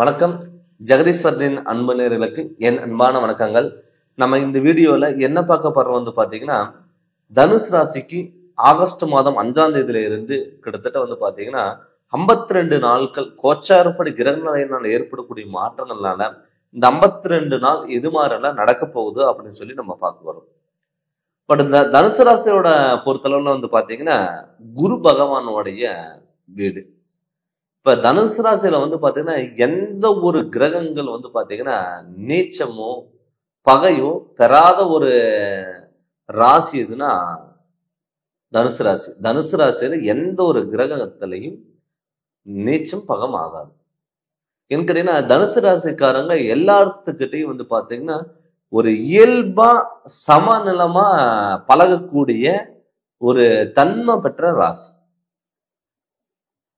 வணக்கம். ஜெகதீஸ்வரனின் அன்பு நேயர்களுக்கு என் அன்பான வணக்கங்கள். நம்ம இந்த வீடியோல என்ன பார்க்க போறோம் பாத்தீங்கன்னா, தனுசு ராசிக்கு ஆகஸ்ட் மாதம் 5ஆம் தேதியில இருந்து கிட்டத்தட்ட பாத்தீங்கன்னா 52 நாட்கள் கோச்சாரப்படி கிரக நிலையினால ஏற்படக்கூடிய மாற்றங்கள்னால இந்த 52 நாள் எது மாதிரிலாம் நடக்க போகுது அப்படின்னு சொல்லி நம்ம பார்க்க போறோம். பட் இந்த தனுசு ராசியோட பொறுத்தளவுல பாத்தீங்கன்னா குரு பகவானுடைய வீடு. இப்ப தனுசு ராசியில பாத்தீங்கன்னா எந்த ஒரு கிரகங்கள் பாத்தீங்கன்னா நீச்சமோ பகையோ பெறாத ஒரு ராசி எதுன்னா தனுசு ராசி. தனுசு ராசியில எந்த ஒரு கிரகத்திலையும் நீச்சம் பகம் ஆகாது. ஏன்னு கேட்டீங்கன்னா தனுசு ராசிக்காரங்க எல்லாத்துக்கிட்டையும் பாத்தீங்கன்னா ஒரு இயல்பா சமநிலமா பழகக்கூடிய ஒரு தன்மை பெற்ற ராசி.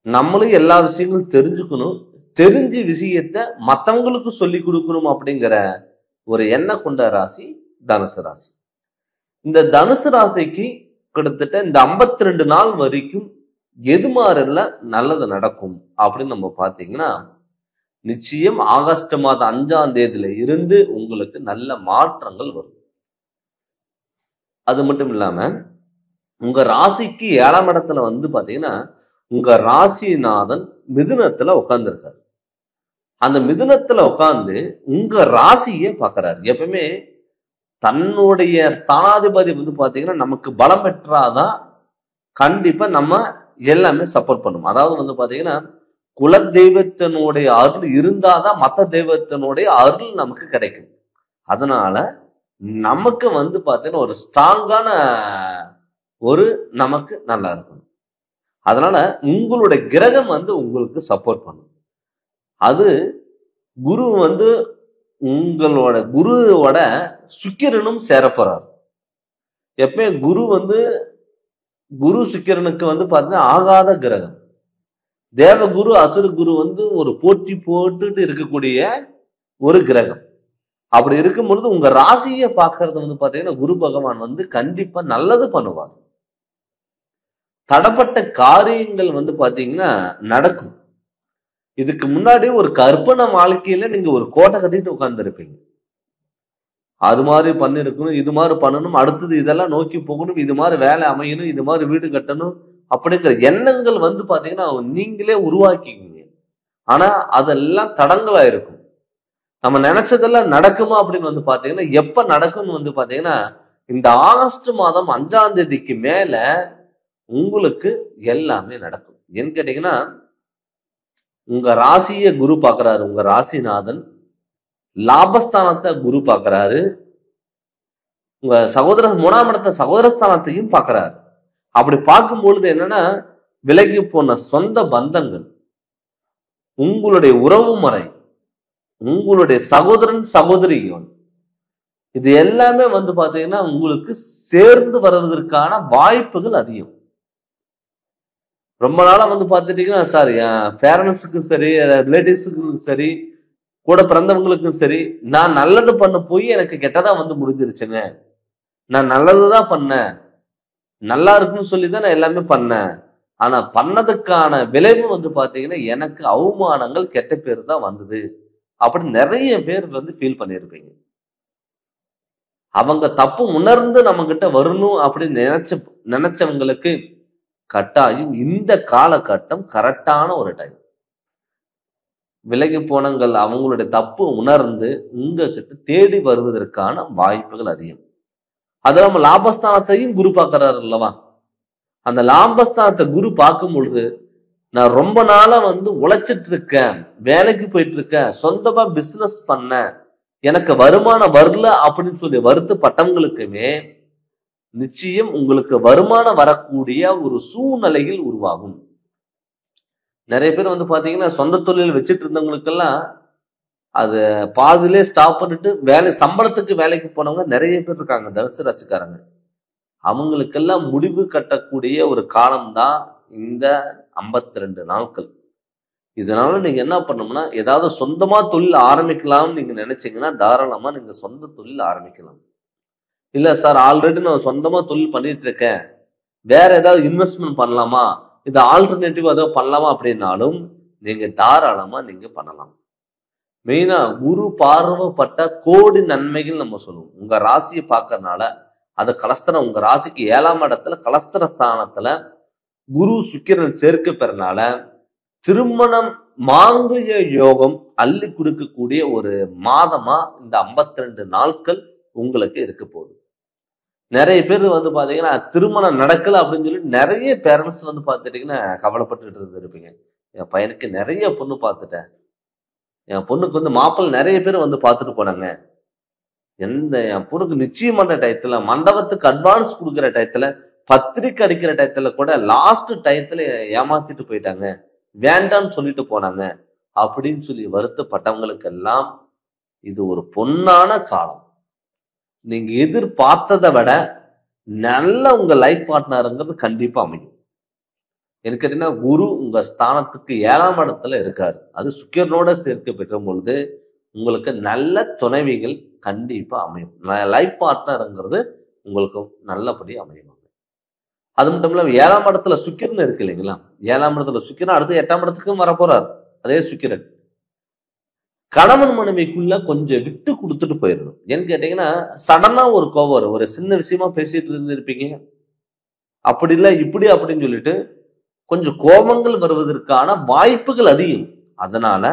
நம்மளும் எல்லா விஷயங்களும் தெரிஞ்சுக்கணும், தெரிஞ்ச விஷயத்த மத்தவங்களுக்கு சொல்லி கொடுக்கணும் அப்படிங்கிற ஒரு எண்ணம் கொண்ட ராசி தனுசு ராசி. இந்த தனுசு ராசிக்கு கிட்டத்தட்ட இந்த 52 நாள் வரைக்கும் எது மாதிரிலாம் நல்லது நடக்கும் அப்படின்னு நம்ம பாத்தீங்கன்னா, நிச்சயம் ஆகஸ்ட் மாதம் 5ஆம் தேதியில இருந்து உங்களுக்கு நல்ல மாற்றங்கள் வரும். அது மட்டும் இல்லாம உங்க ராசிக்கு 7ஆம் இடத்துல பாத்தீங்கன்னா உங்க ராசிநாதன் மிதுனத்துல உட்கார்ந்துருக்காரு. அந்த மிதுனத்துல உட்கார்ந்து உங்க ராசியை பாக்குறாரு. எப்பவுமே தன்னுடைய ஸ்தானாதிபதி பாத்தீங்கன்னா நமக்கு பலம் பெற்றாதான் கண்டிப்பா நம்ம எல்லாமே சப்போர்ட் பண்ணும். அதாவது பாத்தீங்கன்னா குல தெய்வத்தினுடைய அருள் இருந்தாதான் மத்த தெய்வத்தினுடைய அருள் நமக்கு கிடைக்கும். அதனால நமக்கு பாத்தீங்கன்னா ஒரு ஸ்ட்ராங்கான ஒரு நமக்கு நல்லா இருக்கணும். அதனால உங்களுடைய கிரகம் உங்களுக்கு சப்போர்ட் பண்ணும். அது குரு உங்களோட குருவோட சுக்கிரனும் சேர போறாரு. எப்பவுமே குரு சுக்கிரனுக்கு பாத்தீங்கன்னா ஆகாத கிரகம். தேவகுரு அசுர குரு ஒரு போட்டி போட்டுட்டு இருக்கக்கூடிய ஒரு கிரகம். அப்படி இருக்கும் பொழுது உங்க ராசியை பாக்குறது பாத்தீங்கன்னா குரு பகவான் கண்டிப்பா நல்லது பண்ணுவார். தடப்பட்ட காரியங்கள் பாத்தீங்கன்னா நடக்கும். இதுக்கு முன்னாடி ஒரு கற்பனை வாழ்க்கையில நீங்க ஒரு கோட்டை கட்டிட்டு உட்கார்ந்து இருப்பீங்க. அது மாதிரி பண்ணிருக்கணும், இது மாதிரி பண்ணணும், அடுத்தது இதெல்லாம் நோக்கி போகணும், இது மாதிரி வேலை அமையணும், இது மாதிரி வீடு கட்டணும் அப்படிங்கிற எண்ணங்கள் பாத்தீங்கன்னா நீங்களே உருவாக்கிக்குவீங்க. ஆனா அதெல்லாம் தடங்களா இருக்கும். நம்ம நினைச்சதெல்லாம் நடக்குமா அப்படின்னு பாத்தீங்கன்னா எப்ப நடக்கும்னு பாத்தீங்கன்னா இந்த ஆகஸ்ட் மாதம் 5ஆம் தேதிக்கு மேல உங்களுக்கு எல்லாமே நடக்கும். ஏன்னு கேட்டீங்கன்னா உங்க ராசியை குரு பாக்குறாரு. உங்க ராசிநாதன் லாபஸ்தானத்தை குரு பாக்குறாரு. உங்க 3ஆம் இடத்த சகோதரஸ்தானத்தையும் பாக்குறாரு. அப்படி பார்க்கும் பொழுது என்னன்னா விலகி போன சொந்த பந்தங்கள், உங்களுடைய உறவு முறை, உங்களுடைய சகோதரன் சகோதரிகள், இது எல்லாமே பாத்தீங்கன்னா உங்களுக்கு சேர்ந்து வருவதற்கான வாய்ப்புகள் அதிகம். ரொம்ப நாளா பாத்துட்டீங்கன்னா சார் என் பேரண்ட்ஸுக்கும் சரி ரிலேட்டிவ்ஸுக்கும் சரி கூட பிறந்தவங்களுக்கும் சரி நான் நல்லது பண்ண போய் எனக்கு கெட்டதா முடிஞ்சிருச்சுங்க. நான் நல்லதுதான் பண்ணேன், நல்லா இருக்குன்னு சொல்லிதான் நான் எல்லாமே பண்ணேன். ஆனா பண்ணதுக்கான விளைவு பாத்தீங்கன்னா எனக்கு அவமானங்கள் கெட்ட பேர் தான் வந்தது அப்படின்னு நிறைய பேர் ஃபீல் பண்ணியிருப்பீங்க. அவங்க தப்பு உணர்ந்து நம்ம கிட்ட வரணும் அப்படின்னு நினைச்சவங்களுக்கு கட்டாயம் இந்த காலகட்டம் கரெக்டான ஒரு டைம். விலகி போனங்கள் அவங்களுடைய தப்பு உணர்ந்து உங்ககிட்ட தேடி வருவதற்கான வாய்ப்புகள் அதிகம். அது நம்ம லாபஸ்தானத்தையும் குரு பார்க்கிறாரு அல்லவா? அந்த லாபஸ்தானத்தை குரு பார்க்கும் பொழுது நான் ரொம்ப நாளா உழைச்சிட்டு இருக்கேன், வேலைக்கு போயிட்டு இருக்கேன், சொந்தமா பிசினஸ் பண்ண, எனக்கு வருமானம் வரல அப்படின்னு சொல்லி வருத்தப்பட்டவங்களுக்குமே நிச்சயம் உங்களுக்கு வருமானம் வரக்கூடிய ஒரு சூழ்நிலையில் உருவாகும். நிறைய பேர் பாத்தீங்கன்னா சொந்த தொழில் வச்சுட்டு இருந்தவங்களுக்கெல்லாம் அது பாதிலே ஸ்டாப் பண்ணிட்டு சம்பளத்துக்கு வேலைக்கு போனவங்க நிறைய பேர் இருக்காங்க தனுசு ராசிக்காரங்க. அவங்களுக்கெல்லாம் முடிவு கட்டக்கூடிய ஒரு காலம்தான் இந்த 52 நாட்கள். இதனால நீங்க என்ன பண்ணணும்னா ஏதாவது சொந்தமா தொழில் ஆரம்பிக்கலாம்னு நீங்க நினைச்சீங்கன்னா தாராளமா நீங்க சொந்த தொழில் ஆரம்பிக்கலாம். இல்ல சார் ஆல்ரெடி நான் சொந்தமா தொழில் பண்ணிட்டு இருக்கேன், வேற ஏதாவது இன்வெஸ்ட்மெண்ட் பண்ணலாமா, இது ஆல்டர்னேட்டிவ் ஏதாவது பண்ணலாமா அப்படின்னாலும் நீங்க தாராளமா நீங்க பண்ணலாம். மெயினா குரு பார்வைப்பட்ட கோடி நன்மைகள் நம்ம சொல்லுவோம். உங்க ராசியை பார்க்கறதுனால அது கலஸ்தரம், உங்க ராசிக்கு 7ஆம் இடத்துல கலஸ்தர ஸ்தானத்துல குரு சுக்கிரன் சேர்க்க பெறனால திருமணம் மாங்கல்ய யோகம் அள்ளி கொடுக்கக்கூடிய ஒரு மாதமா இந்த 52 நாட்கள் உங்களுக்கு இருக்க போகுது. நிறைய பேர் வந்து பாத்தீங்கன்னா திருமணம் நடக்கல அப்படின்னு சொல்லி நிறைய பேரண்ட்ஸ் வந்து பாத்துட்டீங்கன்னா கவலைப்பட்டுட்டு இருப்பீங்க. என் பையனுக்கு நிறைய பொண்ணு பார்த்துட்டேன், என் பொண்ணுக்கு வந்து மாப்பிள்ளை நிறைய பேர் வந்து பார்த்துட்டு போனாங்க, என் பொண்ணுக்கு நிச்சயம் பண்ற டயத்துல, மண்டபத்துக்கு அட்வான்ஸ் கொடுக்குற டயத்துல, பத்திரிக்கை அடிக்கிற டயத்துல கூட லாஸ்ட் டயத்துல ஏமாத்திட்டு போயிட்டாங்க, வேண்டான்னு சொல்லிட்டு போனாங்க அப்படின்னு சொல்லி வருத்தப்பட்டவங்களுக்கு எல்லாம் இது ஒரு பொன்னான காலம். நீங்க எதிர்பார்த்ததை விட நல்ல உங்க லைஃப் பார்ட்னருங்கிறது கண்டிப்பா அமையும். எனக்கு கேட்டீங்கன்னா குரு உங்க ஸ்தானத்துக்கு 7ஆம் இடத்துல இருக்காரு, அது சுக்கிரனோட சேர்க்க பெற்ற பொழுது உங்களுக்கு நல்ல துணைவிகள் கண்டிப்பா அமையும். லைஃப் பார்ட்னருங்கிறது உங்களுக்கு நல்லபடி அமையும். அது மட்டும் இல்லாம 7ஆம் இடத்துல சுக்கிரன் இருக்கு இல்லைங்களா, 7ஆம் இடத்துல சுக்கிரன் அடுத்து 8ஆம் இடத்துக்கும் வரப்போறாரு. அதே சுக்கிரன் கணவன் மனைவிக்குள்ள கொஞ்சம் விட்டு கொடுத்துட்டு போயிடணும். ஏன்னு கேட்டீங்கன்னா சடனா ஒரு கோவம் வரும், ஒரு சின்ன விஷயமா பேசிட்டு இருந்திருப்பீங்க, அப்படி இல்லை இப்படி அப்படின்னு சொல்லிட்டு கொஞ்சம் கோபங்கள் வருவதற்கான வாய்ப்புகள் அதிகம். அதனால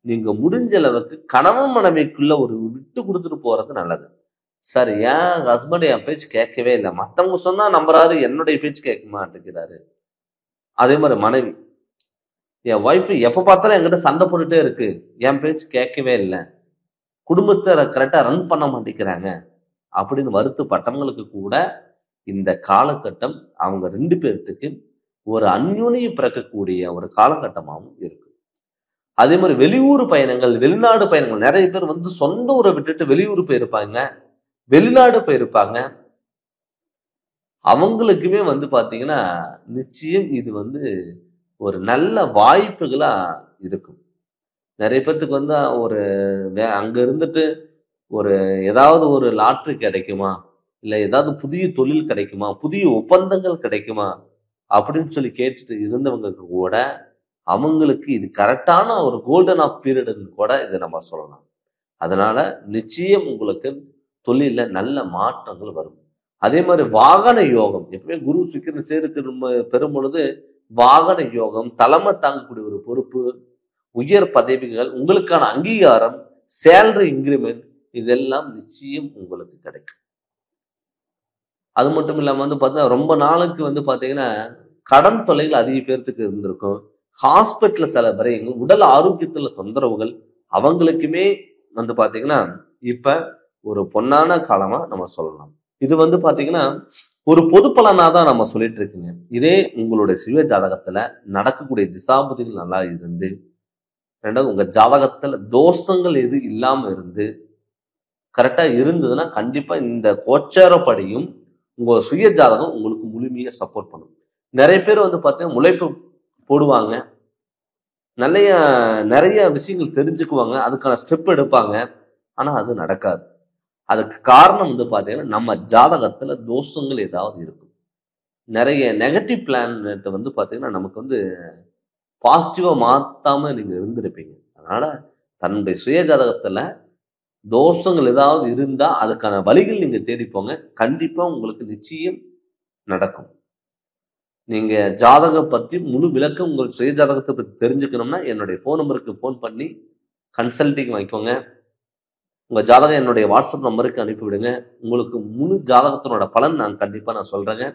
நீங்க முடிஞ்ச அளவுக்கு கணவன் மனைவிக்குள்ள ஒரு விட்டு கொடுத்துட்டு போறது நல்லது. சார் என் ஹஸ்பண்ட் என் பேச்சு கேட்கவே இல்லை, மற்றவங்க சொன்னா நம்புறாரு, என்னுடைய பேச்சு கேட்க மாட்டேங்கிறாரு. அதே மாதிரி மனைவி, என் ஒய்ஃப் எப்ப பார்த்தாலும் என்கிட்ட சண்டை போட்டுட்டே இருக்கு, என் பேச்சு கேட்கவே இல்லை, குடும்பத்தை கரெக்டா ரன் பண்ண மாட்டேங்கிறாங்க அப்படின்னு வருத்தப்பட்டவங்களுக்கு கூட இந்த காலகட்டம் அவங்க 2 பேர்த்துக்கு ஒரு அந்யோன்யம் பிறக்கக்கூடிய ஒரு காலகட்டமாகவும் இருக்கு. அதே மாதிரி வெளியூர் பயணங்கள், வெளிநாடு பயணங்கள், நிறைய பேர் வந்து சொந்த ஊரை விட்டுட்டு வெளியூர் போயிருப்பாங்க, வெளிநாடு போயிருப்பாங்க. அவங்களுக்குமே வந்து பாத்தீங்கன்னா நிச்சயம் இது வந்து ஒரு நல்ல வாய்ப்புகளா இருக்கும். நிறைய பேர்த்துக்கு வந்து ஒரு அங்க இருந்துட்டு ஒரு ஏதாவது ஒரு லாட்ரி கிடைக்குமா, இல்ல ஏதாவது புதிய தொழில் கிடைக்குமா, புதிய ஒப்பந்தங்கள் கிடைக்குமா அப்படின்னு சொல்லி கேட்டுட்டு இருந்தவங்களுக்கு கூட அவங்களுக்கு இது கரெக்டான ஒரு கோல்டன் ஆஃப் பீரியட்னு கூட இதை நம்ம சொல்லலாம். அதனால நிச்சயம் உங்களுக்கு தொழில நல்ல மாற்றங்கள் வரும். அதே மாதிரி வாகன யோகம், எப்பவுமே குரு சுக்கிரன் சேர்த்து பெறும் பொழுது வாகன யோகம், தலைமை தாங்கக்கூடிய ஒரு பொறுப்பு, உயர் பதவிகள், உங்களுக்கான அங்கீகாரம், சேலரி இன்கிரிமெண்ட், இதெல்லாம் நிச்சயம் உங்களுக்கு கிடைக்கும். அது மட்டும் இல்லாம வந்து பார்த்தீங்கன்னா ரொம்ப நாளுக்கு வந்து பார்த்தீங்கன்னா கடன் தொல்லைகள் அதிக பேர்த்துக்கு இருந்திருக்கும். ஹாஸ்பிட்டல் சில விரயங்கள், உடல் ஆரோக்கியத்துல தொந்தரவுகள், அவங்களுக்குமே வந்து பார்த்தீங்கன்னா இப்ப ஒரு பொன்னான காலமா நம்ம சொல்லலாம். இது வந்து பார்த்தீங்கன்னா ஒரு பொது பலனா தான் நம்ம சொல்லிட்டு இருக்கீங்க. இதே உங்களுடைய சுய ஜாதகத்துல நடக்கக்கூடிய திசாபுதிகள் நல்லா இருந்து, ரெண்டாவது உங்க ஜாதகத்துல தோஷங்கள் எது இல்லாம இருந்து கரெக்டா இருந்ததுன்னா கண்டிப்பா இந்த கோச்சாரப்படியும் உங்க சுய ஜாதகம் உங்களுக்கு முழுமையா சப்போர்ட் பண்ணும். நிறைய பேர் வந்து பார்த்தீங்கன்னா முளைப்பு போடுவாங்க, நிறைய விஷயங்கள் தெரிஞ்சுக்குவாங்க, அதுக்கான ஸ்டெப் எடுப்பாங்க, ஆனா அது நடக்காது. அதுக்கு காரணம் வந்து பார்த்தீங்கன்னா நம்ம ஜாதகத்துல தோஷங்கள் ஏதாவது இருக்கும். நிறைய நெகட்டிவ் பிளானட் வந்து பார்த்தீங்கன்னா நமக்கு வந்து பாசிட்டிவா மாத்தாம நீங்க இருந்திருப்பீங்க. அதனால தன்னுடைய சுய ஜாதகத்துல தோஷங்கள் ஏதாவது இருந்தா அதுக்கான வழிகள் நீங்க தேடிப்போங்க, கண்டிப்பா உங்களுக்கு நிச்சயம் நடக்கும். நீங்க ஜாதகம் பத்தி முழு விளக்கம் உங்கள் சுய ஜாதகத்தை பத்தி தெரிஞ்சுக்கணும்னா என்னுடைய ஃபோன் நம்பருக்கு ஃபோன் பண்ணி கன்சல்டிங் வாங்கிக்கோங்க. உங்க ஜாதகம் என்னுடைய வாட்ஸ்அப் நம்பருக்கு அனுப்பிவிடுங்க. உங்களுக்கு முழு ஜாதகத்தினோட பலன் நான் கண்டிப்பா சொல்றேங்க.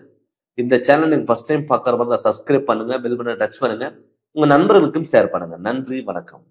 இந்த சேனல் நீங்க ஃபர்ஸ்ட் டைம் பார்க்கற மாதிரி சப்ஸ்கிரைப் பண்ணுங்க, பெல் பட்டனை டச் பண்ணுங்க, உங்க நண்பர்களுக்கும் ஷேர் பண்ணுங்க. நன்றி, வணக்கம்.